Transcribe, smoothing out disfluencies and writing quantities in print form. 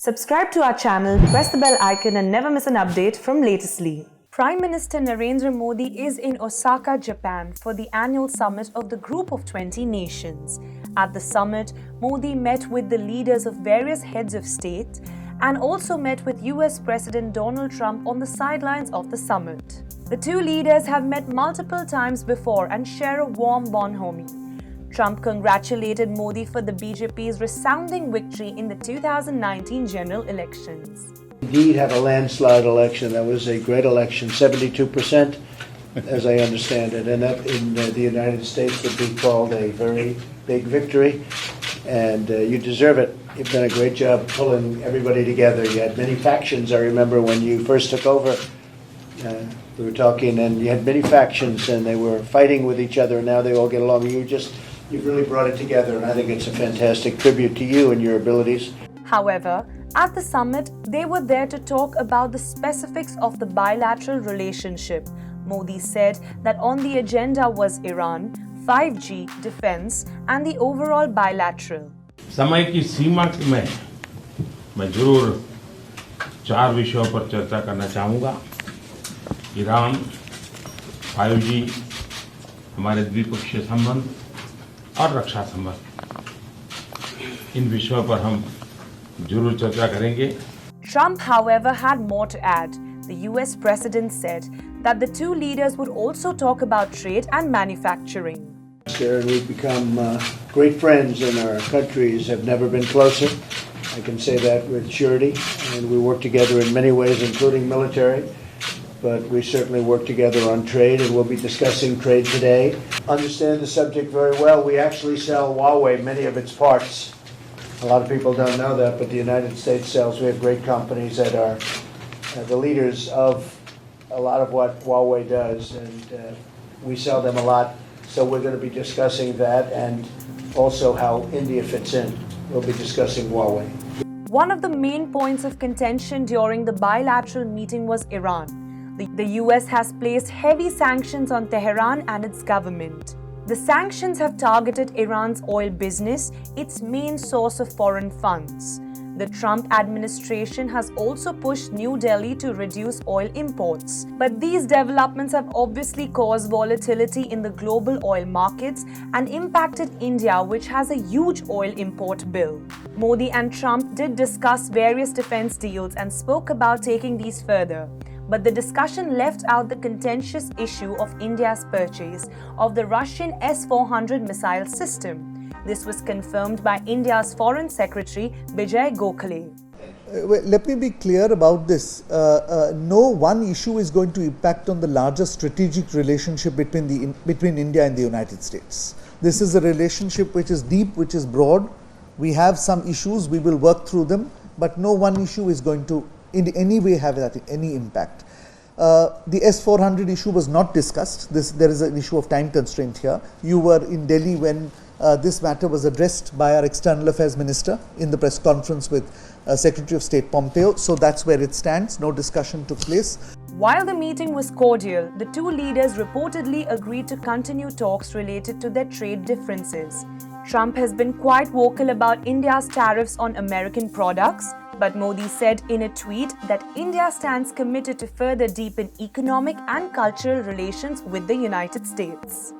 Subscribe to our channel, press the bell icon and never miss an update from Latestly. Prime Minister Narendra Modi is in Osaka, Japan for the annual summit of the Group of 20 Nations. At the summit, Modi met with the leaders of various heads of state and also met with US President Donald Trump on the sidelines of the summit. The two leaders have met multiple times before and share a warm bonhomie. Trump congratulated Modi for the BJP's resounding victory in the 2019 general elections. Indeed have a landslide election. That was a great election, 72%, as I understand it. And that in the United States would be called a very big victory. And you deserve it. You've done a great job pulling everybody together. You had many factions. I remember when you first took over, we were talking, and you had many factions, and they were fighting with each other, and now they all get along. You've really brought it together, and I think it's a fantastic tribute to you and your abilities. However, at the summit, they were there to talk about the specifics of the bilateral relationship. Modi said that on the agenda was Iran, 5G, defense, and the overall bilateral. समय की सीमा में मैं जरूर 4 विषयों पर चर्चा करना चाहूँगा। ईरान, 5G, हमारे द्विपक्षीय संबंध और रक्षा संबंध। इन विषयों पर हम जरूर चर्चा करेंगे। Trump, however, had more to add. The US president said that the two leaders would also talk about trade and manufacturing. And we've become great friends, and our countries have never been closer. I can say that with surety. And we work together in many ways, including military. But we certainly work together on trade, and we'll be discussing trade today. Understand the subject very well. We actually sell Huawei many of its parts. A lot of people don't know that, but the United States sells. We have great companies that are the leaders of a lot of what Huawei does, and we sell them a lot. So we're going to be discussing that, and also how India fits in. We'll be discussing Huawei. One of the main points of contention during the bilateral meeting was Iran. The US has placed heavy sanctions on Tehran and its government. The sanctions have targeted Iran's oil business, its main source of foreign funds. The Trump administration has also pushed New Delhi to reduce oil imports. But these developments have obviously caused volatility in the global oil markets and impacted India, which has a huge oil import bill. Modi and Trump did discuss various defense deals and spoke about taking these further. But the discussion left out the contentious issue of India's purchase of the Russian S-400 missile system. This was confirmed by India's Foreign Secretary Vijay Gokhale. Let me be clear about this. No one issue is going to impact on the larger strategic relationship between India and the United States. This is a relationship which is deep, which is broad. We have some issues, we will work through them, but no one issue is going to in any way have any impact. The S-400 issue was not discussed. There is an issue of time constraint here. You were in Delhi when this matter was addressed by our External Affairs Minister in the press conference with Secretary of State Pompeo. So that's where it stands. No discussion took place. While the meeting was cordial, the two leaders reportedly agreed to continue talks related to their trade differences. Trump has been quite vocal about India's tariffs on American products, but Modi said in a tweet that India stands committed to further deepen economic and cultural relations with the United States.